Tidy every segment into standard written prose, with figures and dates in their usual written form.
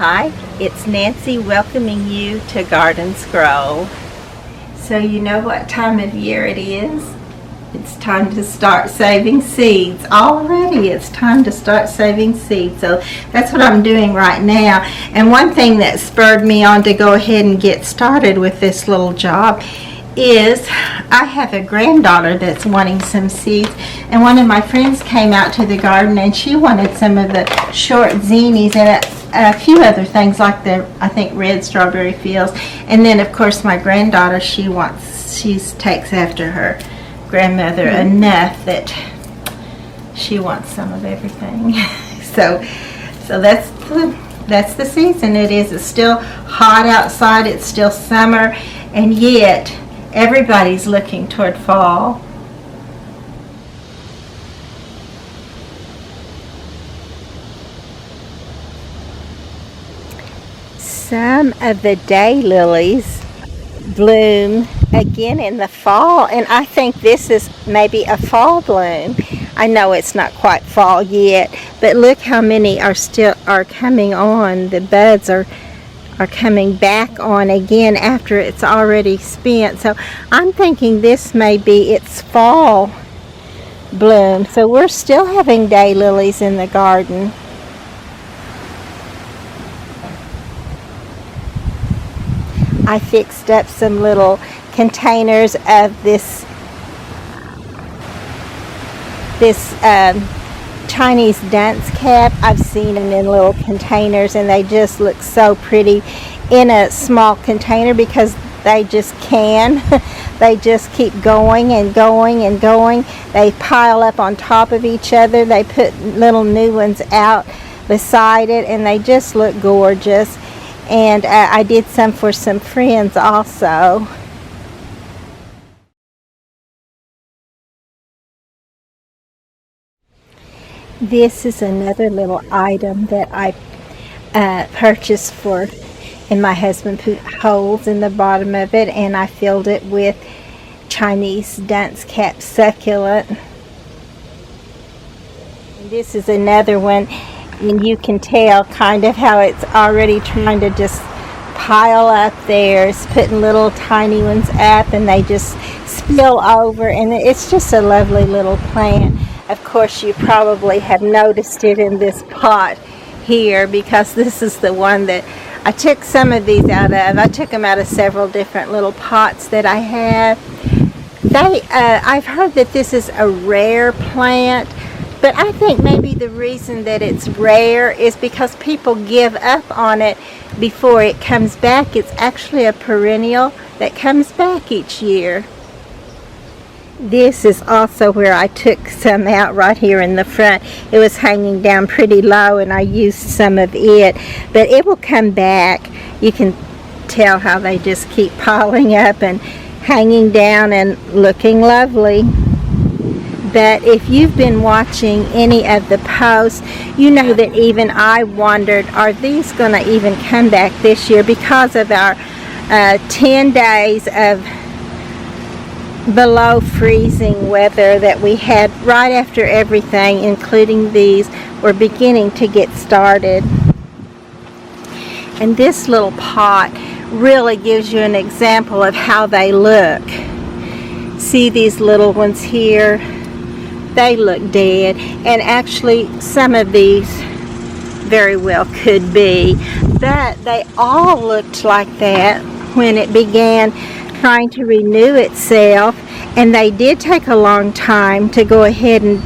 Hi, it's Nancy welcoming you to Garden Scroll. So you know what time of year it is? It's time to start saving seeds. Already it's time to start saving seeds. So that's what I'm doing right now. And one thing that spurred me on to go ahead and get started with this little job is I have a granddaughter that's wanting some seeds, and one of my friends came out to the garden and she wanted some of the short zinnies and a few other things like the, I think, red strawberry fields. And then of course my granddaughter, she takes after her grandmother enough that she wants some of everything. so that's the season. It's still hot outside, it's still summer, and yet everybody's looking toward fall. Some of the daylilies bloom again in the fall, and I think this is maybe a fall bloom. I know it's not quite fall yet, but look how many are coming on. The buds are coming back on again after it's already spent. So I'm thinking this may be its fall bloom. So we're still having daylilies in the garden. I fixed up some little containers of this Chinese dunce cap. I've seen them in little containers and they just look so pretty in a small container because they just can. They just keep going and going and going. They pile up on top of each other. They put little new ones out beside it and they just look gorgeous. And I did some for some friends also. This is another little item that I purchased for, and my husband put holes in the bottom of it, and I filled it with Chinese dunce cap succulent. And this is another one, and you can tell kind of how it's already trying to just pile up there. It's putting little tiny ones up and they just spill over, and it's just a lovely little plant. Of course, you probably have noticed it in this pot here because this is the one that I took some of these out of. I took them out of several different little pots that I have. I've heard that this is a rare plant, but I think maybe the reason that it's rare is because people give up on it before it comes back. It's actually a perennial that comes back each year. This is also where I took some out right here in the front. It was hanging down pretty low and I used some of it, but it will come back. You can tell how they just keep piling up and hanging down and looking lovely. But if you've been watching any of the posts, you know that even I wondered, are these going to even come back this year because of our 10 days of below freezing weather that we had right after everything, including these, were beginning to get started. And this little pot really gives you an example of how they look. See these little ones here? They look dead, and actually some of these very well could be, but they all looked like that when it began trying to renew itself, and they did take a long time to go ahead and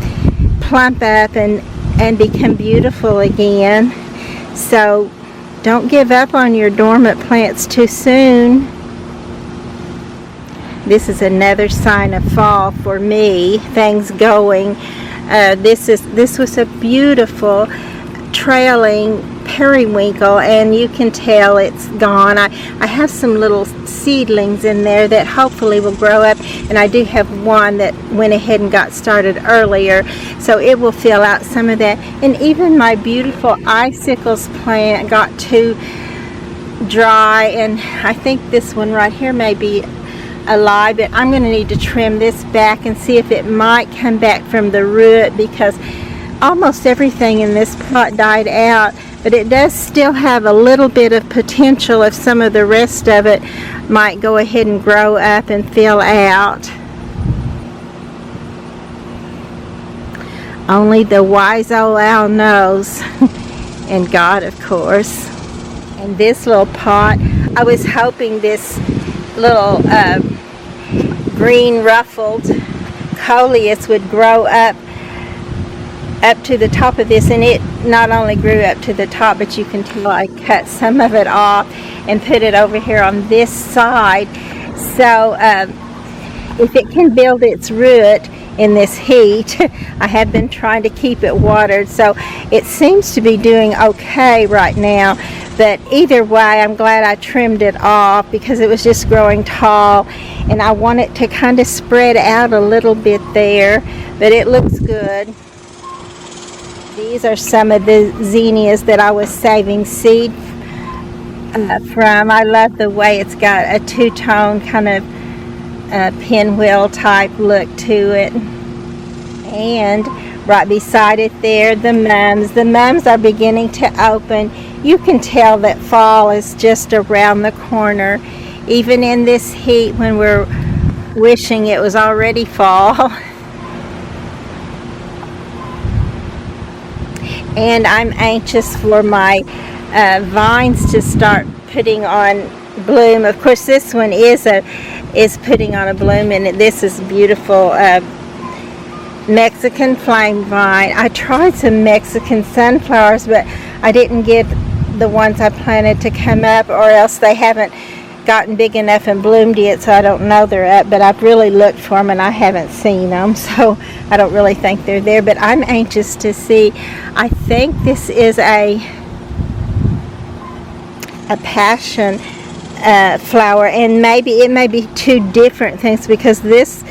plump up and become beautiful again. So don't give up on your dormant plants too soon. This is another sign of fall for me, things going. This was a beautiful trailing periwinkle, and you can tell it's gone. I have some little seedlings in there that hopefully will grow up, and I do have one that went ahead and got started earlier, so it will fill out some of that. And even my beautiful icicles plant got too dry, and I think this one right here may be alive, but I'm going to need to trim this back and see if it might come back from the root, because almost everything in this pot died out, but it does still have a little bit of potential if some of the rest of it might go ahead and grow up and fill out. Only the wise old owl knows, and God, of course. And this little pot, I was hoping this little green ruffled coleus would grow up to the top of this, and it not only grew up to the top, but you can tell I cut some of it off and put it over here on this side. So if it can build its root in this heat, I have been trying to keep it watered, so it seems to be doing okay right now. But either way, I'm glad I trimmed it off because it was just growing tall, and I want it to kind of spread out a little bit there, but it looks good. These are some of the zinnias that I was saving seed from. I love the way it's got a two-tone kind of pinwheel type look to it. And right beside it there, the mums. The mums are beginning to open. You can tell that fall is just around the corner, even in this heat when we're wishing it was already fall. And I'm anxious for my vines to start putting on bloom. Of course, this one is putting on a bloom, and this is beautiful Mexican flame vine. I tried some Mexican sunflowers, but I didn't get the ones I planted to come up, or else they haven't gotten big enough and bloomed yet, so I don't know they're up. But I've really looked for them and I haven't seen them, so I don't really think they're there. But I'm anxious to see. I think this is a passion flower, and maybe it may be two different things, because this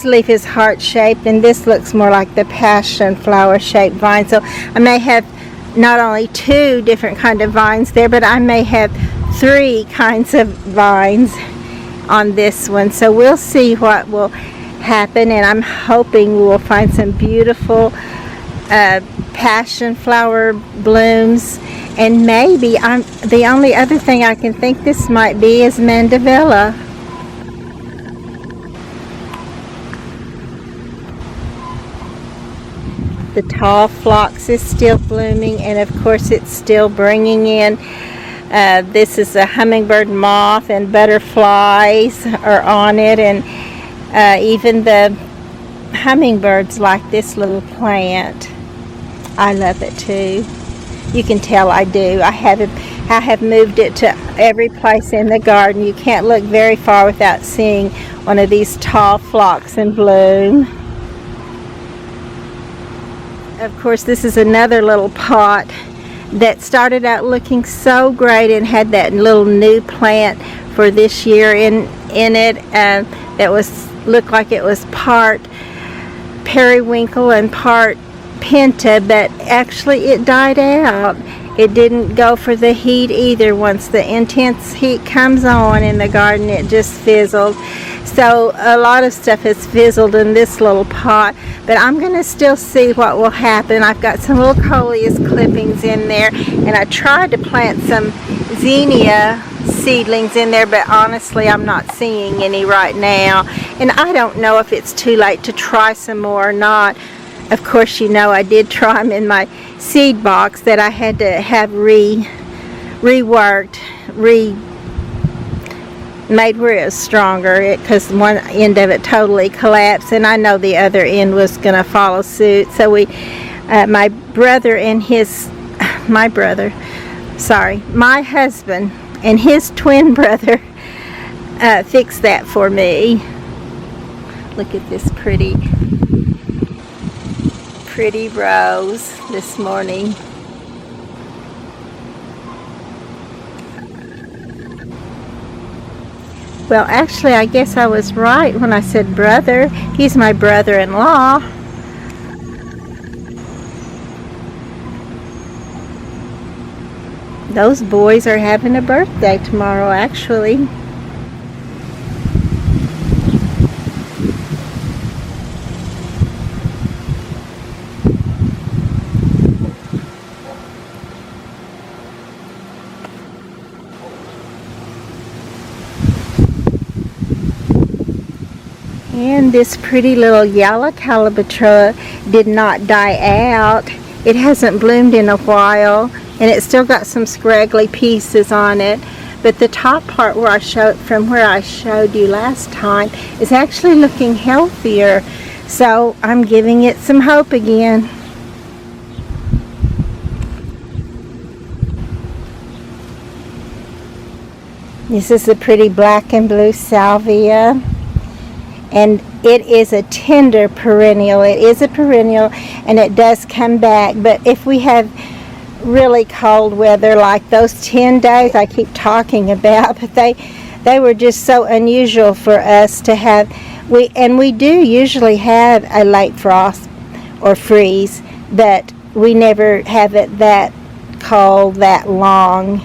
leaf is heart-shaped and this looks more like the passion flower shaped vine. So I may have not only two different kind of vines there, but I may have three kinds of vines on this one. So we'll see what will happen, and I'm hoping we will find some beautiful passion flower blooms. And maybe the only other thing I can think this might be is mandevilla. The tall phlox is still blooming, and of course it's still bringing in, this is a hummingbird moth, and butterflies are on it, and even the hummingbirds like this little plant. I love it too. You can tell I do. I have moved it to every place in the garden. You can't look very far without seeing one of these tall phlox in bloom. Of course, this is another little pot that started out looking so great and had that little new plant for this year in it, that looked like it was part periwinkle and part pinta, but actually it died out. It didn't go for the heat either. Once the intense heat comes on in the garden, it just fizzled. So a lot of stuff has fizzled in this little pot, but I'm going to still see what will happen. I've got some little coleus clippings in there, and I tried to plant some zinnia seedlings in there, but honestly I'm not seeing any right now, and I don't know if it's too late to try some more or not. Of course, you know, I did try them in my seed box that I had to have reworked, made where it was stronger, because one end of it totally collapsed, and I know the other end was going to follow suit. So my husband and his twin brother fixed that for me. Look at this pretty rose this morning. Well, actually, I guess I was right when I said brother. He's my brother-in-law. Those boys are having a birthday tomorrow, actually. And this pretty little yellow calabatroa did not die out. It hasn't bloomed in a while, and it's still got some scraggly pieces on it. But the top part where I showed you last time is actually looking healthier. So I'm giving it some hope again. This is the pretty black and blue salvia. And it is a tender perennial. It is a perennial, and it does come back. But if we have really cold weather like those 10 days I keep talking about, but they were just so unusual for us to have. We do usually have a late frost or freeze, but we never have it that cold that long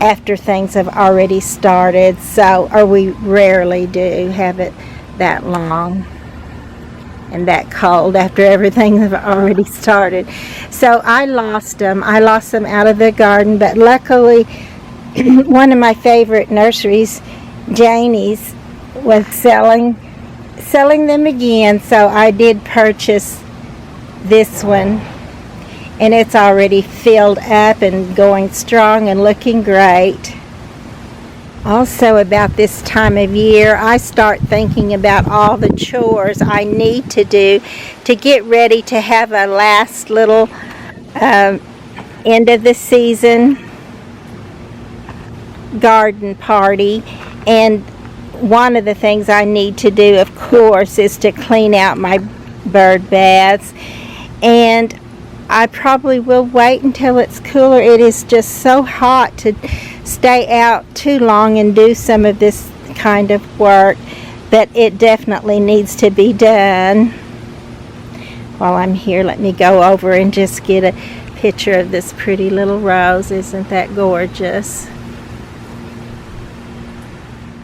after things have already started. Or we rarely do have it that long and that cold after everything has already started. So I lost them out of the garden, but luckily one of my favorite nurseries, Janie's, was selling them again, so I did purchase this one, and it's already filled up and going strong and looking great. Also, about this time of year, I start thinking about all the chores I need to do to get ready to have a last little end of the season garden party. And one of the things I need to do, of course, is to clean out my bird baths. And I probably will wait until it's cooler. It is just so hot to stay out too long and do some of this kind of work, but it definitely needs to be done. While I'm here, let me go over and just get a picture of this pretty little rose. Isn't that gorgeous?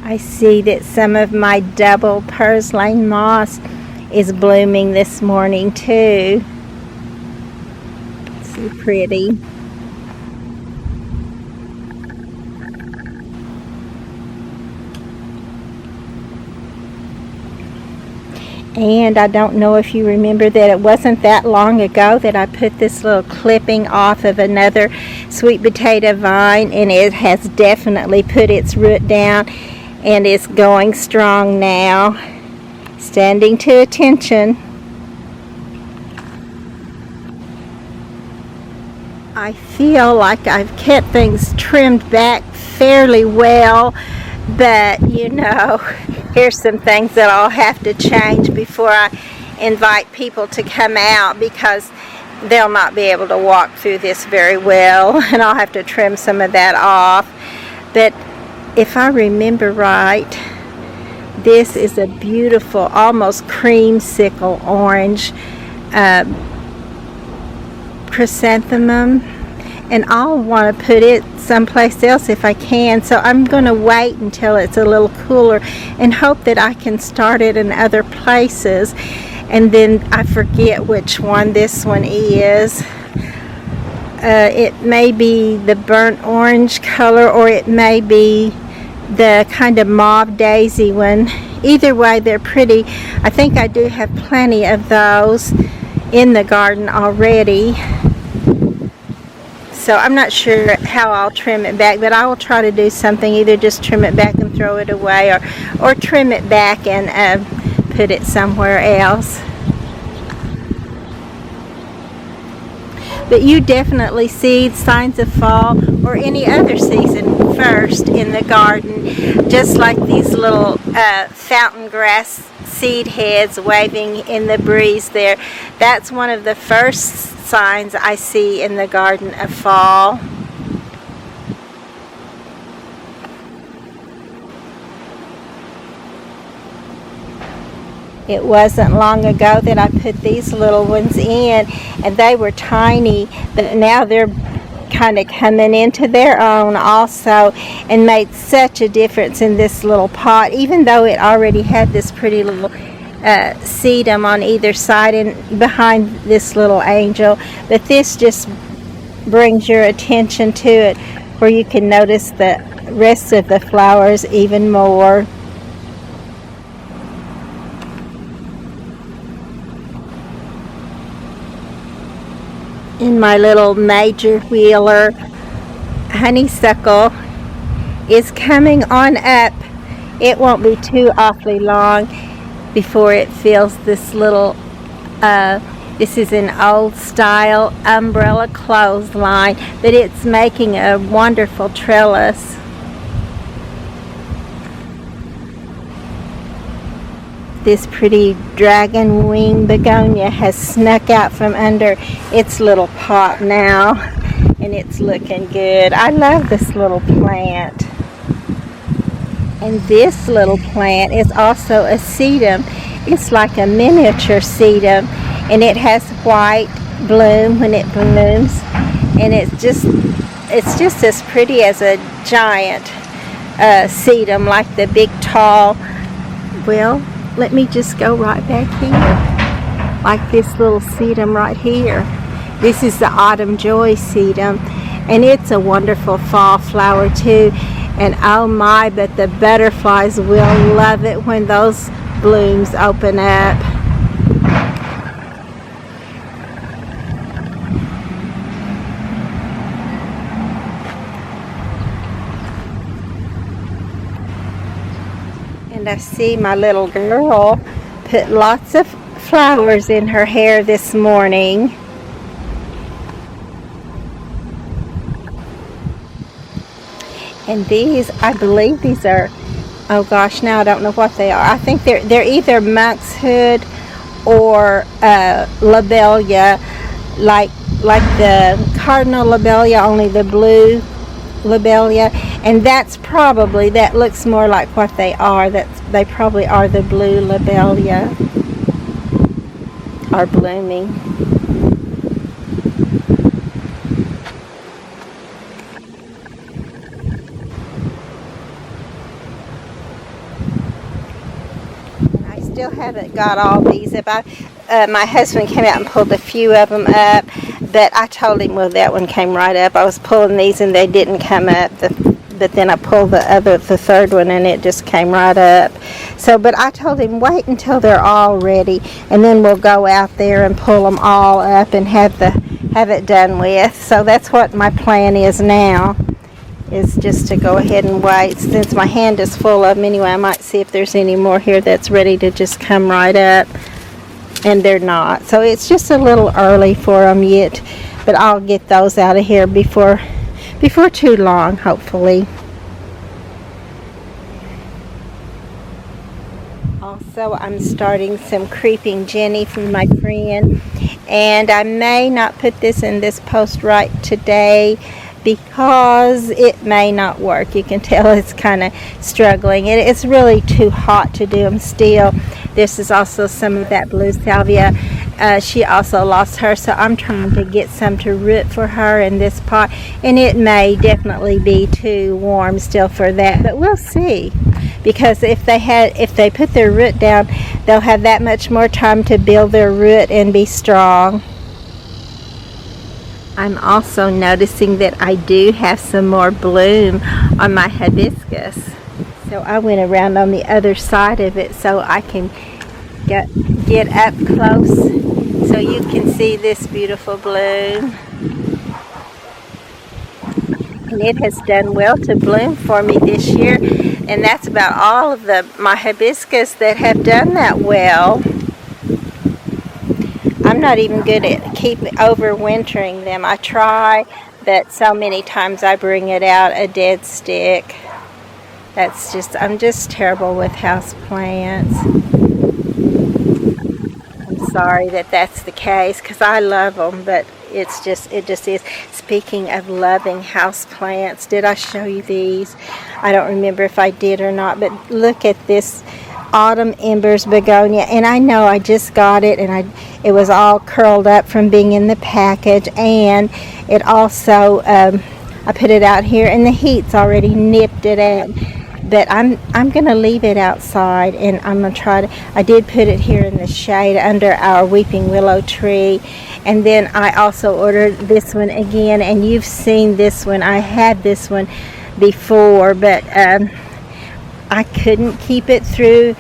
I see that some of my double purslane moss is blooming this morning too. So pretty. And I don't know if you remember that it wasn't that long ago that I put this little clipping off of another sweet potato vine, and it has definitely put its root down and is going strong now, standing to attention. I feel like I've kept things trimmed back fairly well, but you know, here's some things that I'll have to change before I invite people to come out, because they'll not be able to walk through this very well, and I'll have to trim some of that off. But if I remember right, this is a beautiful, almost creamsicle orange chrysanthemum, and I'll want to put it someplace else if I can, so I'm going to wait until it's a little cooler and hope that I can start it in other places. And then I forget which one this one is. It may be the burnt orange color, or it may be the kind of mauve daisy one. Either way, they're pretty. I think I do have plenty of those in the garden already. So I'm not sure how I'll trim it back, but I will try to do something, either just trim it back and throw it away, or trim it back and put it somewhere else. But you definitely see signs of fall or any other season first in the garden, just like these little fountain grass seed heads waving in the breeze there. That's one of the first signs I see in the garden of fall. It wasn't long ago that I put these little ones in, and they were tiny, but now they're kind of coming into their own also, and made such a difference in this little pot, even though it already had this pretty little sedum on either side and behind this little angel. But this just brings your attention to it, where you can notice the rest of the flowers even more. my little major wheeler honeysuckle is coming on up. It won't be too awfully long before it fills this little, this is an old style umbrella clothesline, but it's making a wonderful trellis. This pretty dragon wing begonia has snuck out from under its little pot now, and it's looking good. I love this little plant. And this little plant is also a sedum. It's like a miniature sedum, and it has white bloom when it blooms, and it's just as pretty as a giant sedum, like the big tall. Well, let me just go right back here, like this little sedum right here. This is the autumn joy sedum, and it's a wonderful fall flower too. And oh my, but the butterflies will love it when those blooms open up. And I see my little girl put lots of flowers in her hair this morning. And these, I believe these are, oh gosh, now I don't know what they are. I think they're either monk's hood or lobelia, like the cardinal lobelia, only the blue lobelia. And that's probably, that looks more like what they are. They probably are the blue lobelia, are blooming. Still haven't got all these up. My husband came out and pulled a few of them up, but I told him, well, that one came right up. I was pulling these and they didn't come up, but then I pulled the third one and it just came right up. So, but I told him, wait until they're all ready, and then we'll go out there and pull them all up and have it done with. So that's what my plan is now, is just to go ahead and wait. Since my hand is full of them anyway, I might see if there's any more here that's ready to just come right up, and they're not. So it's just a little early for them yet, but I'll get those out of here before too long, hopefully. Also, I'm starting some creeping Jenny from my friend, and I may not put this in this post right today because it may not work. You can tell it's kind of struggling. It's really too hot to do them still. This is also some of that blue salvia. She also lost her, so I'm trying to get some to root for her in this pot, and it may definitely be too warm still for that, but we'll see, because if they put their root down, they'll have that much more time to build their root and be strong. I'm also noticing that I do have some more bloom on my hibiscus. So I went around on the other side of it so I can get up close so you can see this beautiful bloom. And it has done well to bloom for me this year. And that's about all of my hibiscus that have done that well. I'm not even good at overwintering them. I try, but so many times I bring it out a dead stick. I'm just terrible with house plants. I'm sorry that that's the case, because I love them, but it just is. Speaking of loving house plants, did I show you these? I don't remember if I did or not, but look at this autumn embers begonia, and I know I just got it, and it was all curled up from being in the package, and it also I put it out here and the heat's already nipped it at, but I'm gonna leave it outside, and I'm gonna try to, I did put it here in the shade under our weeping willow tree. And then I also ordered this one again, and you've seen this one. I had this one before, but I couldn't keep it through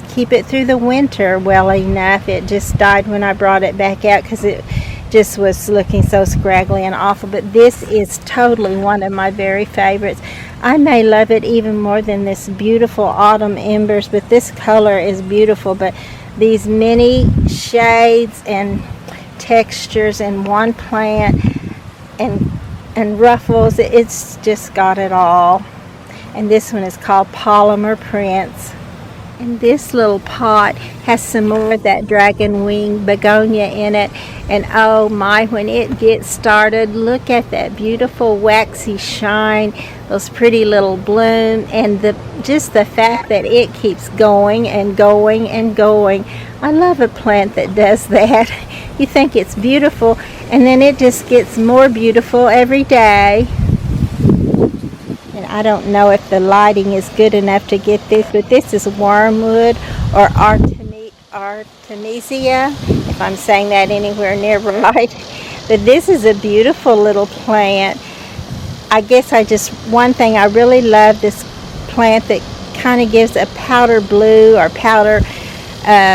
keep it through the winter well enough. It just died when I brought it back out because it just was looking so scraggly and awful. But this is totally one of my very favorites. I may love it even more than this beautiful autumn embers, but this color is beautiful. But these many shades and textures in one plant and ruffles, it's just got it all. And this one is called Polymer Prints. And this little pot has some more of that dragon wing begonia in it. And oh my, when it gets started, look at that beautiful waxy shine, those pretty little bloom, and just the fact that it keeps going and going and going. I love a plant that does that. You think it's beautiful, and then it just gets more beautiful every day. And I don't know if the lighting is good enough to get this, but this is wormwood or Artemisia, if I'm saying that anywhere near right. But this is a beautiful little plant. I guess one thing I really love this plant that kind of gives a powder blue or powder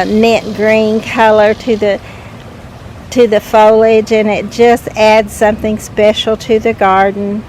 mint green color to the foliage, and it just adds something special to the garden.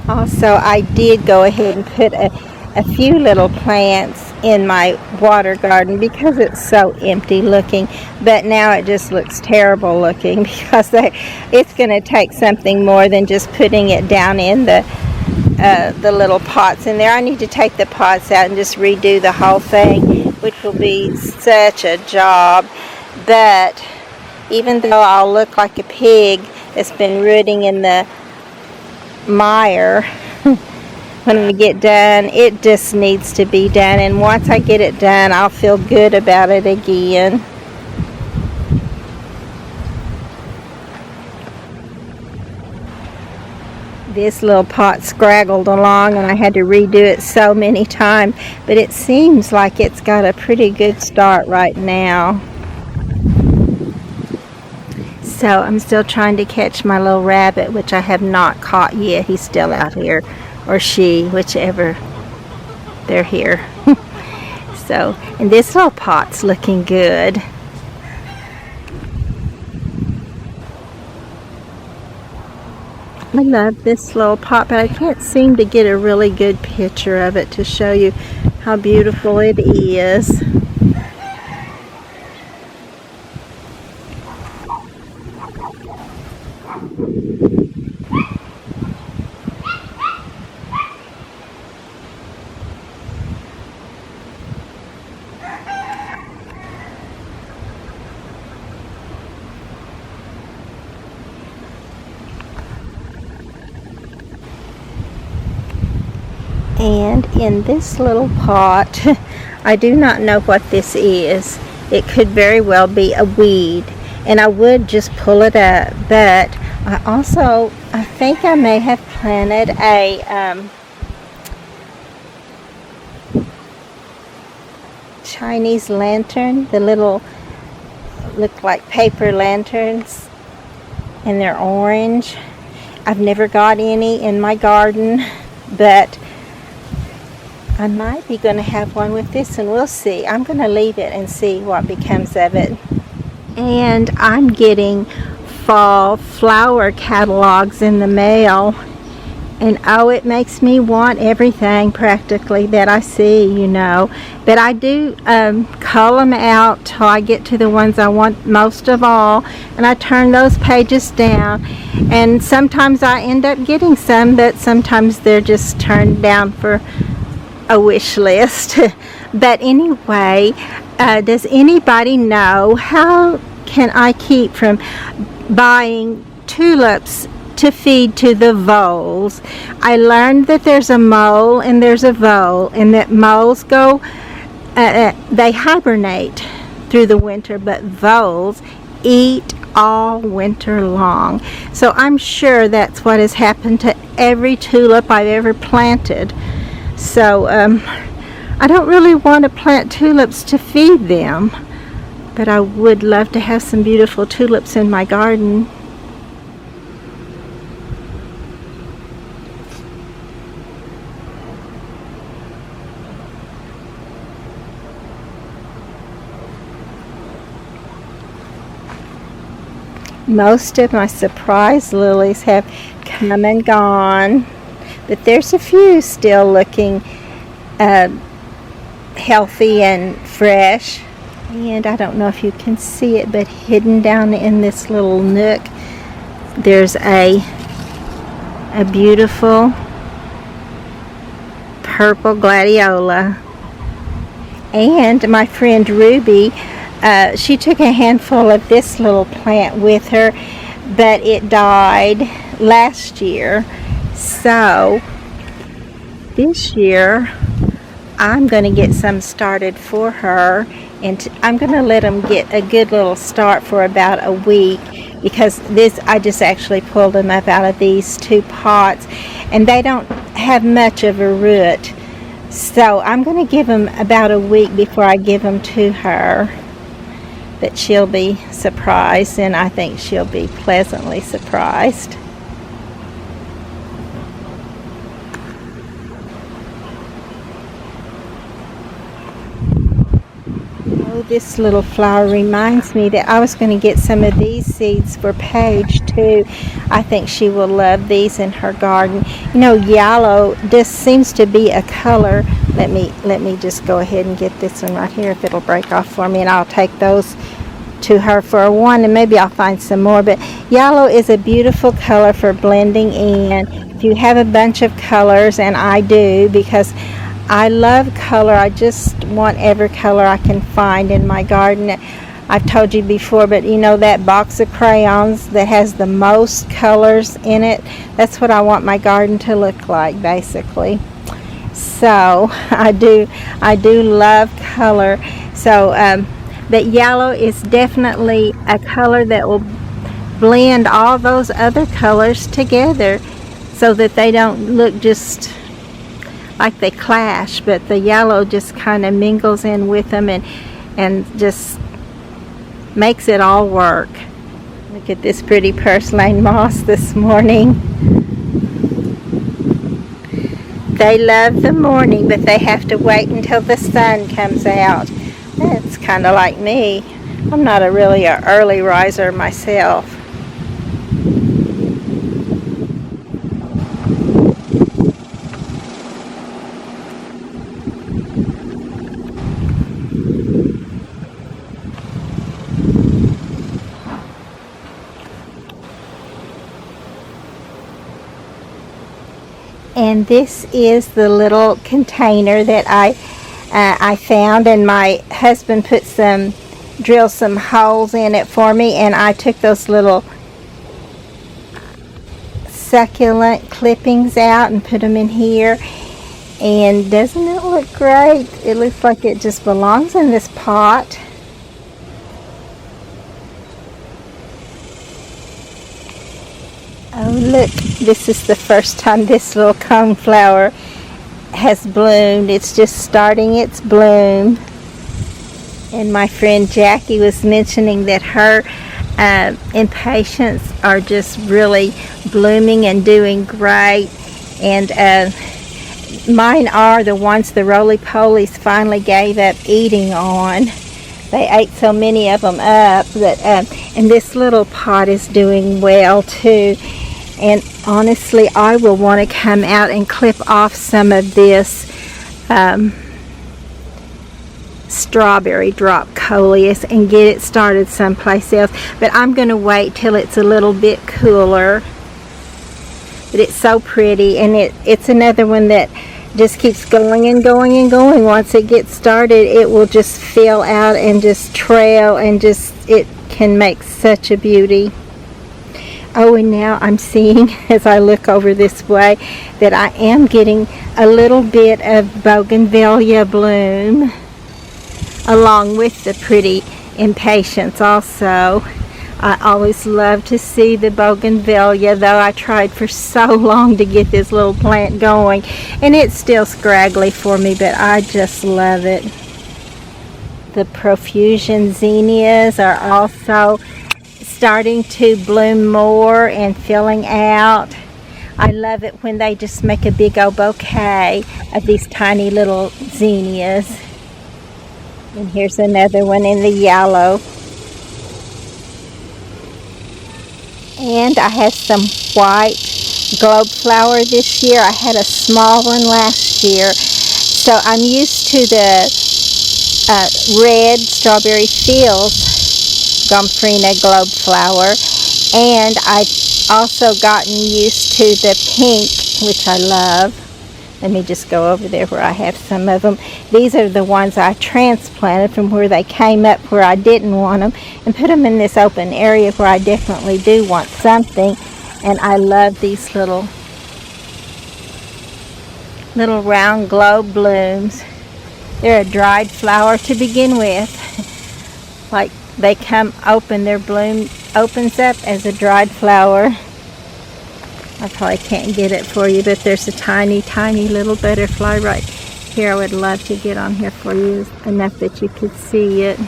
Also, I did go ahead and put a few little plants in my water garden because it's so empty looking, but now it just looks terrible looking because it's going to take something more than just putting it down in the little pots in there. I need to take the pots out and just redo the whole thing, which will be such a job. But even though I'll look like a pig that's been rooting in the mire when we get done, it just needs to be done, and once I get it done, I'll feel good about it again. This little pot scraggled along and I had to redo it so many times, but it seems like it's got a pretty good start right now. So I'm still trying to catch my little rabbit, which I have not caught yet. He's still out here, or she, whichever. They're here. So, and this little pot's looking good. I love this little pot, but I can't seem to get a really good picture of it to show you how beautiful it is. And in this little pot, I do not know what this is. It could very well be a weed, and I would just pull it up, but I think I may have planted a Chinese lantern. The little look like paper lanterns, and they're orange. I've never got any in my garden, but I might be going to have one with this, and we'll see. I'm going to leave it and see what becomes of it. And I'm getting fall flower catalogs in the mail, and oh, it makes me want everything practically that I see, you know. But I do cull them out till I get to the ones I want most of all, and I turn those pages down, and sometimes I end up getting some, but sometimes they're just turned down for a wish list. But anyway, does anybody know how can I keep from buying tulips to feed to the voles? I learned that there's a mole and there's a vole, and that moles go they hibernate through the winter, but voles eat all winter long. So I'm sure that's what has happened to every tulip I've ever planted. So I don't really want to plant tulips to feed them, but I would love to have some beautiful tulips in my garden. Most of my surprise lilies have come and gone, but there's a few still looking healthy and fresh. And I don't know if you can see it, but hidden down in this little nook, there's a beautiful purple gladiola. And my friend Ruby, she took a handful of this little plant with her, but it died last year. So this year I'm going to get some started for her, and I'm going to let them get a good little start for about a week, because I just actually pulled them up out of these 2 pots, and they don't have much of a root. So I'm going to give them about a week before I give them to her. But she'll be surprised, and I think she'll be pleasantly surprised. Oh, this little flower reminds me that I was going to get some of these seeds for Paige too. I think she will love these in her garden. You know, yellow just seems to be a color. Let me just go ahead and get this one right here, if it'll break off for me, and I'll take those to her for one, and maybe I'll find some more. But yellow is a beautiful color for blending in. If you have a bunch of colors, and I do, because I love color, I just want every color I can find in my garden. I've told you before, but you know that box of crayons that has the most colors in it, that's what I want my garden to look like, basically. So I do love color. So but yellow is definitely a color that will blend all those other colors together, so that they don't look just like they clash, but the yellow just kind of mingles in with them and just makes it all work. Look at this pretty purslane moss this morning. They love the morning, but they have to wait until the sun comes out. That's kind of like me. I'm not really an early riser myself. And this is the little container that I found, and my husband drilled some holes in it for me, and I took those little succulent clippings out and put them in here. And doesn't it look great? It looks like it just belongs in this pot. Oh look, this is the first time this little coneflower has bloomed. It's just starting its bloom. And my friend Jackie was mentioning that her impatiens are just really blooming and doing great. And mine are the ones the roly-polies finally gave up eating on. They ate so many of them up that, and this little pot is doing well too. And honestly, I will want to come out and clip off some of this strawberry drop coleus and get it started someplace else. But I'm going to wait till it's a little bit cooler. But it's so pretty, and it's another one that just keeps going and going and going. Once it gets started, it will just fill out and just trail, and just it can make such a beauty. Oh, and now I'm seeing, as I look over this way, that I am getting a little bit of Bougainvillea Bloom along with the pretty impatiens also. I always love to see the Bougainvillea, though I tried for so long to get this little plant going, and it's still scraggly for me, but I just love it. The profusion zinnias are also starting to bloom more and filling out. I love it when they just make a big old bouquet of these tiny little zinnias. And here's another one in the yellow. And I had some white globe flower this year. I had a small one last year. So I'm used to the red strawberry fields Gomphrena globe flower. And I've also gotten used to the pink, which I love. Let me just go over there where I have some of them. These are the ones I transplanted from where they came up where I didn't want them, and put them in this open area where I definitely do want something. And I love these little round globe blooms. They're a dried flower to begin with. Like they come open, their bloom opens up as a dried flower. I probably can't get it for you, but there's a tiny, tiny little butterfly right here. I would love to get on here for you enough that you could see it.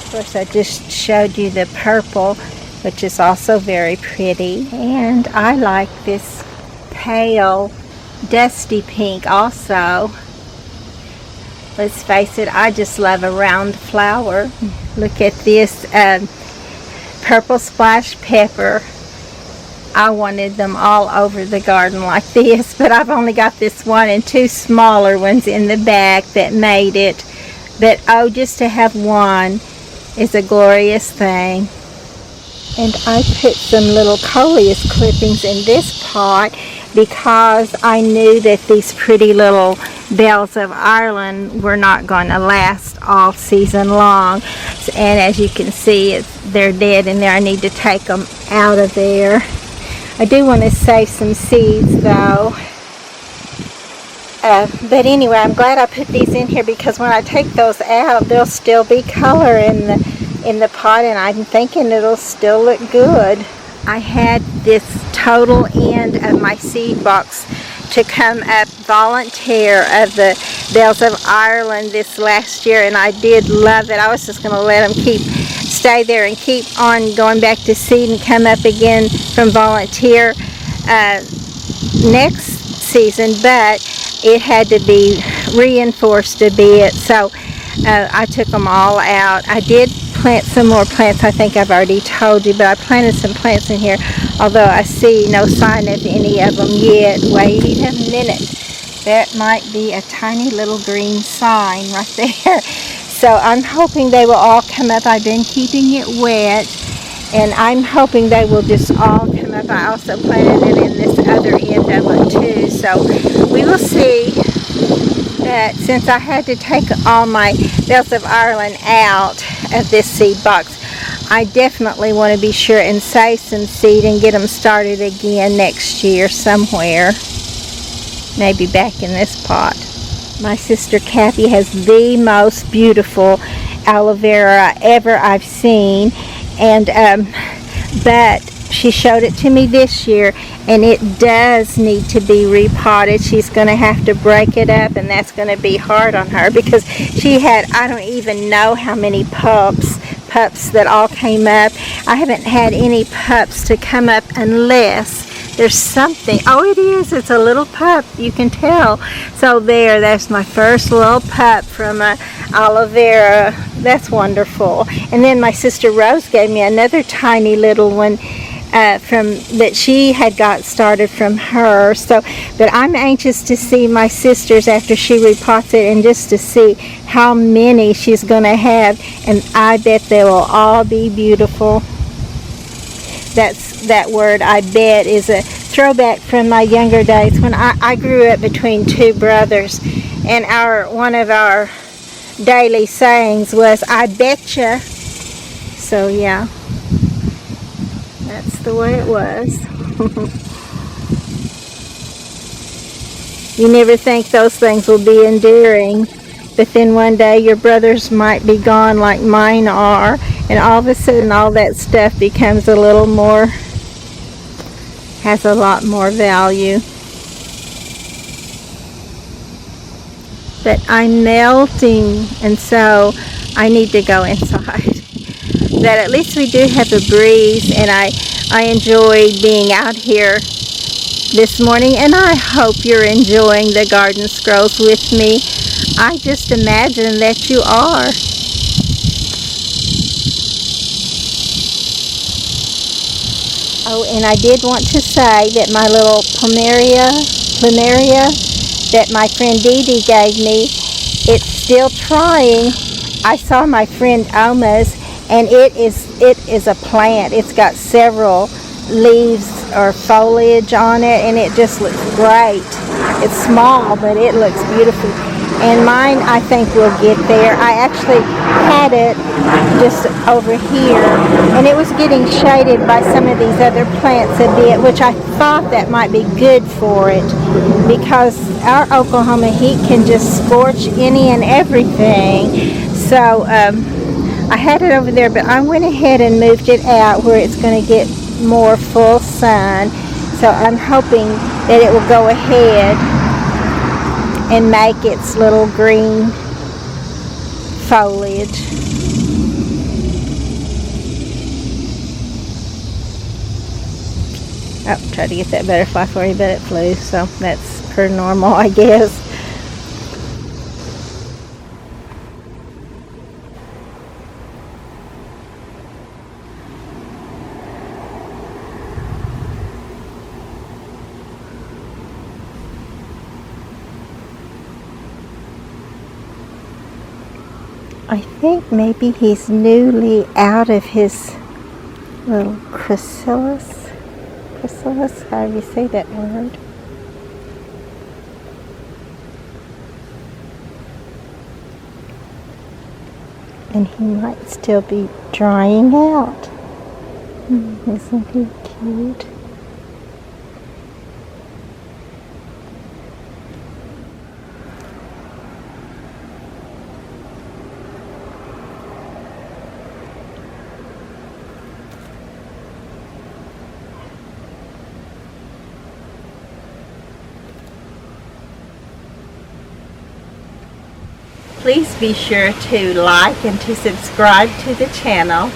Of course, I just showed you the purple, which is also very pretty. And I like this pale dusty pink also. Let's face it, I just love a round flower. Look at this purple splash pepper. I wanted them all over the garden like this, but I've only got this one and two smaller ones in the back that made it. But oh, just to have one is a glorious thing. And I put some little coleus clippings in this pot because I knew that these pretty little bells of Ireland were not going to last all season long. And as you can see, they're dead in there. I need to take them out of there. I do want to save some seeds though. But anyway, I'm glad I put these in here because when I take those out, there'll still be color in the pot, and I'm thinking it'll still look good. I had this total end of my seed box to come up volunteer of the Bells of Ireland this last year, and I did love it. I was just going to let them stay there and keep on going back to seed and come up again from volunteer next season, but it had to be reinforced a bit, so I took them all out. I did plant some more plants. I think I've already told you, but I planted some plants in here, although I see no sign of any of them yet. Wait a minute. That might be a tiny little green sign right there. So I'm hoping they will all come up. I've been keeping it wet, and I'm hoping they will just all come up. I also planted it in this other end of it too, so we will see. That since I had to take all my Bells of Ireland out of this seed box, I definitely want to be sure and save some seed and get them started again next year somewhere. Maybe back in this pot. My sister Kathy has the most beautiful aloe vera ever I've seen, and but she showed it to me this year, and it does need to be repotted. She's going to have to break it up, and that's going to be hard on her because she had, I don't even know how many pups that all came up. I haven't had any pups to come up unless there's something. Oh, it is. It's a little pup. You can tell. So that's my first little pup from aloe vera. That's wonderful. And then my sister Rose gave me another tiny little one that she had got started from her. So, but I'm anxious to see my sister's after she repots it, and just to see how many she's going to have, and I bet they will all be beautiful. That word, I bet, is a throwback from my younger days when I grew up between two brothers, and one of our daily sayings was, I betcha. So yeah. That's the way it was. You never think those things will be enduring, but then one day your brothers might be gone like mine are, and all of a sudden all that stuff becomes a little more, has a lot more value. But I'm melting, and so I need to go inside. But at least we do have a breeze, and I enjoyed being out here this morning, and I hope you're enjoying the garden scrolls with me. I just imagine that you are. Oh, and I did want to say that my little plumeria that my friend Dee Dee gave me, it's still trying. I saw my friend Oma's, and it is a plant. It's got several leaves or foliage on it, and it just looks great. It's small, but it looks beautiful. And mine, I think, will get there. I actually had it just over here, and it was getting shaded by some of these other plants a bit, which I thought that might be good for it, because our Oklahoma heat can just scorch any and everything. So I had it over there, but I went ahead and moved it out where it's going to get more full sun. So I'm hoping that it will go ahead and make its little green foliage. Oh, tried to get that butterfly for you, but it flew, so that's per normal, I guess. I think maybe he's newly out of his little chrysalis, however you say that word. And he might still be drying out. Isn't he cute? Please be sure to like and to subscribe to the channel.